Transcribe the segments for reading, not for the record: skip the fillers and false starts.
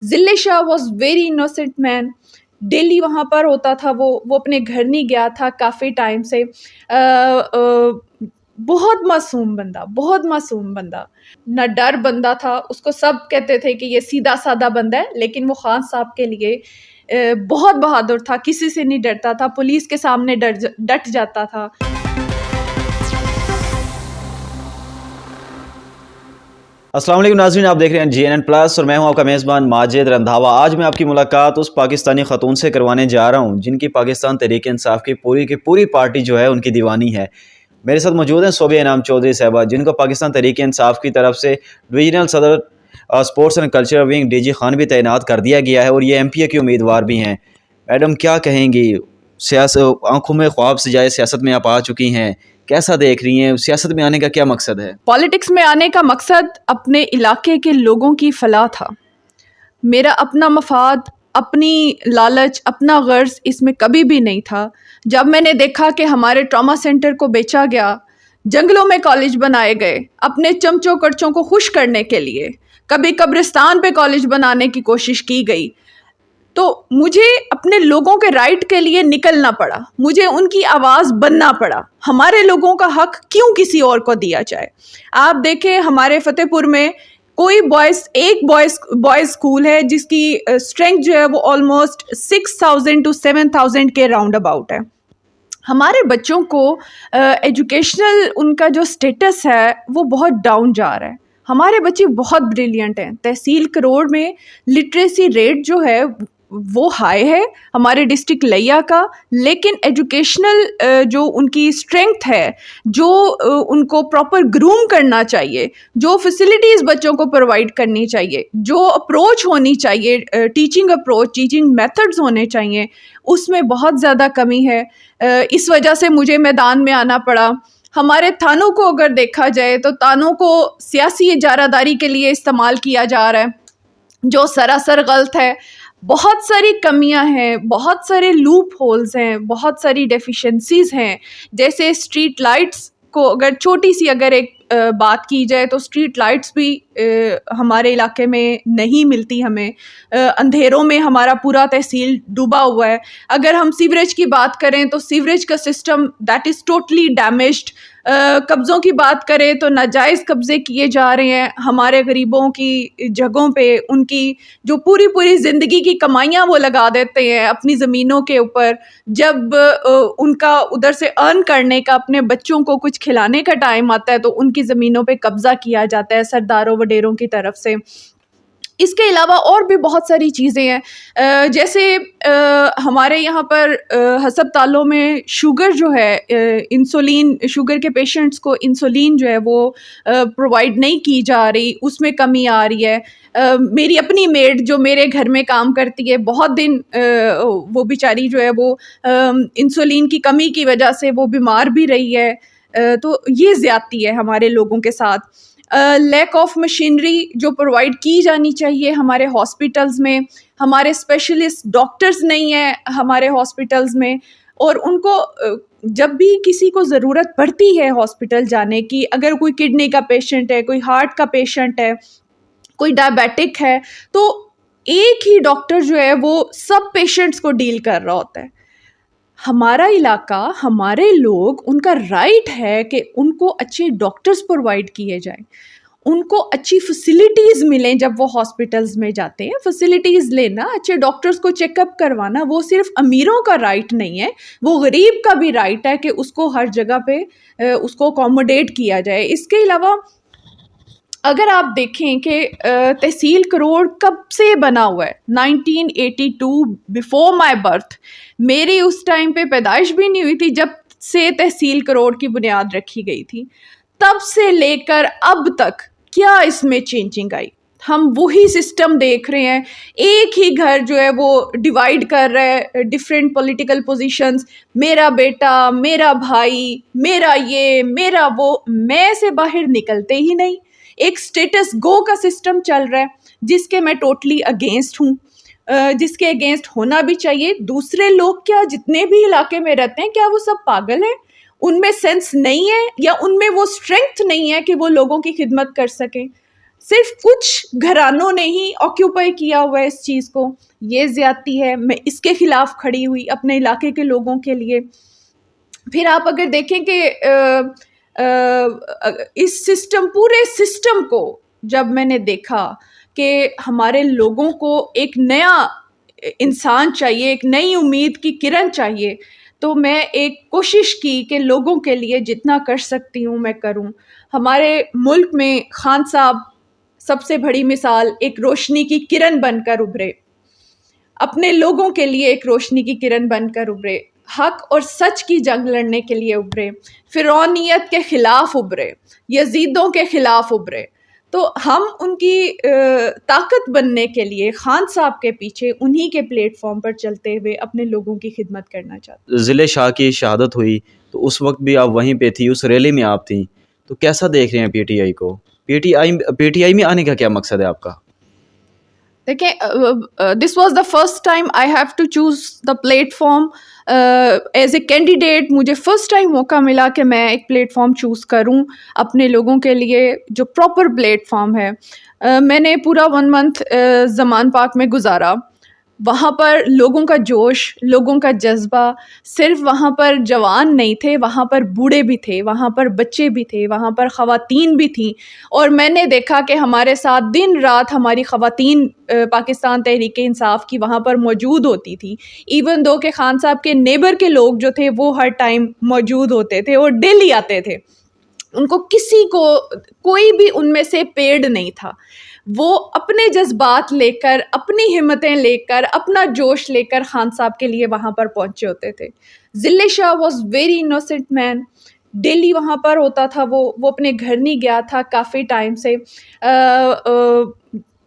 ذل Shah was very innocent man. Daily وہاں پر ہوتا تھا, وہ اپنے گھر نہیں گیا تھا کافی ٹائم سے. بہت معصوم بندہ, بہت معصوم بندہ, نہ ڈر بندہ تھا. اس کو سب کہتے تھے کہ یہ سیدھا سادہ بندہ ہے, لیکن وہ خان صاحب کے لیے بہت بہادر تھا, کسی سے نہیں ڈرتا تھا, پولیس کے سامنے ڈٹ جاتا تھا. السلام علیکم ناظرین, آپ دیکھ رہے ہیں GNN پلس اور میں ہوں آپ کا میزبان ماجد رندھاوا. آج میں آپ کی ملاقات اس پاکستانی خاتون سے کروانے جا رہا ہوں جن کی پاکستان تحریک انصاف کی پوری پارٹی جو ہے ان کی دیوانی ہے. میرے ساتھ موجود ہیں صوبیہ انعام چودھری صاحبہ, جن کو پاکستان تحریک انصاف کی طرف سے ڈویژنل صدر sports and culture wing DG Khan بھی تعینات کر دیا گیا ہے اور یہ MPA کی امیدوار بھی ہیں. میڈم کیا کہیں گی, آنکھوں میں خواب سجائے سیاست میں آپ آ چکی ہیں, کیسا دیکھ رہی ہیں, سیاست میں آنے کا کیا مقصد ہے؟ پالیٹکس میں آنے کا مقصد اپنے علاقے کے لوگوں کی فلاح تھا. میرا اپنا مفاد, اپنی لالچ, اپنا غرض اس میں کبھی بھی نہیں تھا. جب میں نے دیکھا کہ ہمارے ٹراما سینٹر کو بیچا گیا, جنگلوں میں کالج بنائے گئے اپنے چمچوں کرچوں کو خوش کرنے کے لیے, کبھی قبرستان پہ کالج بنانے کی کوشش کی گئی, تو مجھے اپنے لوگوں کے رائٹ کے لیے نکلنا پڑا, مجھے ان کی آواز بننا پڑا. ہمارے لوگوں کا حق کیوں کسی اور کو دیا جائے؟ آپ دیکھیں ہمارے فتح پور میں کوئی ایک بوائز اسکول ہے جس کی اسٹرینتھ جو ہے وہ آلموسٹ 6,000 to 7,000 کے راؤنڈ اباؤٹ ہے. ہمارے بچوں کو ایجوکیشنل ان کا جو سٹیٹس ہے وہ بہت ڈاؤن جا رہا ہے. ہمارے بچے بہت بریلینٹ ہیں. تحصیل کروڑ میں لٹریسی ریٹ جو ہے وہ ہائی ہے ہمارے ڈسٹرکٹ لیا کا, لیکن ایجوکیشنل جو ان کی اسٹرینتھ ہے, جو ان کو پراپر گروم کرنا چاہیے, جو فیسلٹیز بچوں کو پرووائڈ کرنی چاہیے, جو اپروچ ہونی چاہیے, ٹیچنگ اپروچ, ٹیچنگ میتھڈز ہونے چاہیے, اس میں بہت زیادہ کمی ہے. اس وجہ سے مجھے میدان میں آنا پڑا. ہمارے تھانوں کو اگر دیکھا جائے تو تھانوں کو سیاسی اجارہ داری کے لیے استعمال کیا جا رہا ہے, جو سراسر غلط ہے. بہت ساری کمیاں ہیں, بہت سارے لوپ ہولز ہیں, بہت ساری ڈیفیشنسیز ہیں. جیسے اسٹریٹ لائٹس کو اگر چھوٹی سی اگر ایک بات کی جائے تو اسٹریٹ لائٹس بھی ہمارے علاقے میں نہیں ملتی ہمیں. اندھیروں میں ہمارا پورا تحصیل ڈوبا ہوا ہے. اگر ہم سیوریج کی بات کریں تو سیوریج کا system that is totally damaged. قبضوں کی بات کریں تو ناجائز قبضے کیے جا رہے ہیں ہمارے غریبوں کی جگہوں پہ. ان کی جو پوری زندگی کی کمائیاں وہ لگا دیتے ہیں اپنی زمینوں کے اوپر. جب ان کا ادھر سے ارن کرنے کا, اپنے بچوں کو کچھ کھلانے کا ٹائم آتا ہے تو ان کی زمینوں پہ قبضہ کیا جاتا ہے سرداروں وڈیروں کی طرف سے. اس کے علاوہ اور بھی بہت ساری چیزیں ہیں, جیسے ہمارے یہاں پر ہسپتالوں میں شوگر جو ہے, انسولین, شوگر کے پیشنٹس کو انسولین جو ہے وہ پرووائڈ نہیں کی جا رہی, اس میں کمی آ رہی ہے. میری اپنی میڈ جو میرے گھر میں کام کرتی ہے, بہت دن وہ بیچاری جو ہے وہ انسولین کی کمی کی وجہ سے وہ بیمار بھی رہی ہے. تو یہ زیادتی ہے ہمارے لوگوں کے ساتھ. لیک آف مشینری جو پرووائڈ کی جانی چاہیے ہمارے ہاسپٹلز میں, ہمارے اسپیشلسٹ ڈاکٹرز نہیں ہیں ہمارے ہاسپٹلز میں, اور ان کو جب بھی کسی کو ضرورت پڑتی ہے ہاسپٹل جانے کی, اگر کوئی کڈنی کا پیشنٹ ہے, کوئی ہارٹ کا پیشنٹ ہے, کوئی ڈائبیٹک ہے, تو ایک ہی ڈاکٹر جو ہے وہ سب پیشنٹس کو ڈیل کر رہا ہوتا ہے. ہمارا علاقہ, ہمارے لوگ, ان کا رائٹ ہے کہ ان کو اچھے ڈاکٹرز پرووائڈ کیے جائیں, ان کو اچھی فیسلٹیز ملیں. جب وہ ہاسپٹلز میں جاتے ہیں فیسلٹیز لینا, اچھے ڈاکٹرز کو چیک اپ کروانا, وہ صرف امیروں کا رائٹ نہیں ہے, وہ غریب کا بھی رائٹ ہے کہ اس کو ہر جگہ پہ اس کو اکوموڈیٹ کیا جائے. اس کے علاوہ اگر آپ دیکھیں کہ تحصیل کروڑ کب سے بنا ہوا ہے, 1982, بیفور مائی برتھ, میری اس ٹائم پہ پیدائش بھی نہیں ہوئی تھی جب سے تحصیل کروڑ کی بنیاد رکھی گئی تھی. تب سے لے کر اب تک کیا اس میں چینجنگ آئی؟ ہم وہی سسٹم دیکھ رہے ہیں. ایک ہی گھر جو ہے وہ ڈیوائیڈ کر رہا ہے ڈفرینٹ پولیٹیکل پوزیشنز, میرا بیٹا, میرا بھائی, میرا یہ, میرا وہ, میں سے باہر نکلتے ہی نہیں. ایک اسٹیٹس گو کا سسٹم چل رہا ہے جس کے میں ٹوٹلی اگینسٹ ہوں, جس کے اگینسٹ ہونا بھی چاہیے. دوسرے لوگ کیا جتنے بھی علاقے میں رہتے ہیں کیا وہ سب پاگل ہیں؟ ان میں سینس نہیں ہے یا ان میں وہ اسٹرینتھ نہیں ہے کہ وہ لوگوں کی خدمت کر سکیں؟ صرف کچھ گھرانوں نے ہی آکیوپائی کیا ہوا ہے اس چیز کو. یہ زیادتی ہے. میں اس کے خلاف کھڑی ہوئی اپنے علاقے کے لوگوں کے لیے. پھر آپ اگر دیکھیں کہ اس سسٹم پورے سسٹم کو جب میں نے دیکھا کہ ہمارے لوگوں کو ایک نیا انسان چاہیے, ایک نئی امید کی کرن چاہیے, تو میں ایک کوشش کی کہ لوگوں کے لیے جتنا کر سکتی ہوں میں کروں. ہمارے ملک میں خان صاحب سب سے بڑی مثال, ایک روشنی کی کرن بن کر ابھرے, اپنے لوگوں کے لیے ایک روشنی کی کرن بن کر ابھرے, حق اور سچ کی جنگ لڑنے کے لیے ابھرے, فرعونیت کے خلاف ابھرے, یزیدوں کے خلاف ابھرے. تو ہم ان کی طاقت بننے کے لیے خان صاحب کے پیچھے انہی کے پلیٹ فارم پر چلتے ہوئے اپنے لوگوں کی خدمت کرنا چاہتے ہیں. ضلع شاہ کی شہادت ہوئی تو اس وقت بھی آپ وہیں پہ تھی, اس ریلی میں آپ تھیں, تو کیسا دیکھ رہے ہیں پی ٹی آئی کو؟ پی ٹی آئی میں آنے کا کیا مقصد ہے آپ کا؟ دیکھیں, this was the first time I have to choose the platform as a candidate. مجھے فرسٹ ٹائم موقع ملا کہ میں ایک پلیٹ فارم چوز کروں اپنے لوگوں کے لیے جو پراپر پلیٹ فارم ہے. میں نے پورا 1 month زمان پاک میں گزارا. وہاں پر لوگوں کا جوش, لوگوں کا جذبہ, صرف وہاں پر جوان نہیں تھے, وہاں پر بوڑھے بھی تھے, وہاں پر بچے بھی تھے, وہاں پر خواتین بھی تھیں. اور میں نے دیکھا کہ ہمارے ساتھ دن رات ہماری خواتین پاکستان تحریک انصاف کی وہاں پر موجود ہوتی تھی. ایون دو کہ خان صاحب کے نیبر کے لوگ جو تھے وہ ہر ٹائم موجود ہوتے تھے اور ڈیلی آتے تھے. ان کو کسی کو کوئی بھی ان میں سے پیڈ نہیں تھا. وہ اپنے جذبات لے کر, اپنی ہمتیں لے کر, اپنا جوش لے کر خان صاحب کے لیے وہاں پر پہنچے ہوتے تھے. ضلع Shah was very innocent man. Daily وہاں پر ہوتا تھا, وہ اپنے گھر نہیں گیا تھا کافی ٹائم سے.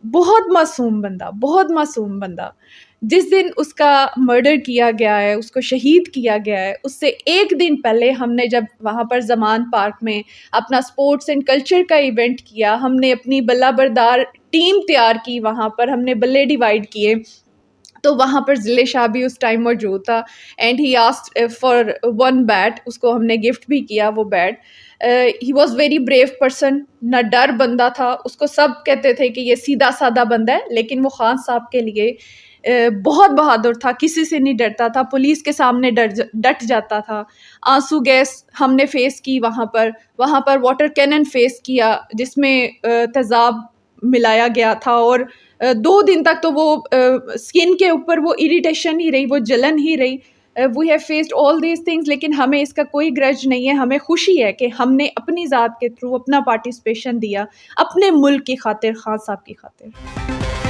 بہت معصوم بندہ, بہت معصوم بندہ. جس دن اس کا مرڈر کیا گیا ہے, اس کو شہید کیا گیا ہے, اس سے ایک دن پہلے ہم نے جب وہاں پر زمان پارک میں اپنا اسپورٹس اینڈ کلچر کا ایونٹ کیا, ہم نے اپنی بلہ بردار ٹیم تیار کی, وہاں پر ہم نے بلے ڈیوائیڈ کیے, تو وہاں پر ضلع شاہ بھی اس ٹائم موجود تھا. And he asked for 1 bat, اس کو ہم نے گفٹ بھی کیا وہ bat. He was very brave person, نہ ڈر بندہ تھا. اس کو سب کہتے تھے کہ یہ سیدھا سادہ بندہ ہے, لیکن وہ خان صاحب کے لیے بہت بہادر تھا, کسی سے نہیں ڈرتا تھا, پولیس کے سامنے ڈٹ جاتا تھا. آنسو گیس ہم نے فیس کی وہاں پر واٹر کینن فیس کیا جس میں تیزاب ملایا گیا تھا, اور 2 دن تک تو وہ اسکن کے اوپر وہ اریٹیشن ہی رہی, وہ جلن ہی رہی. We have faced all these things, لیکن ہمیں اس کا کوئی گرج نہیں ہے. ہمیں خوشی ہے کہ ہم نے اپنی ذات کے تھرو اپنا پارٹیسپیشن دیا اپنے ملک کی خاطر, خان صاحب کی خاطر.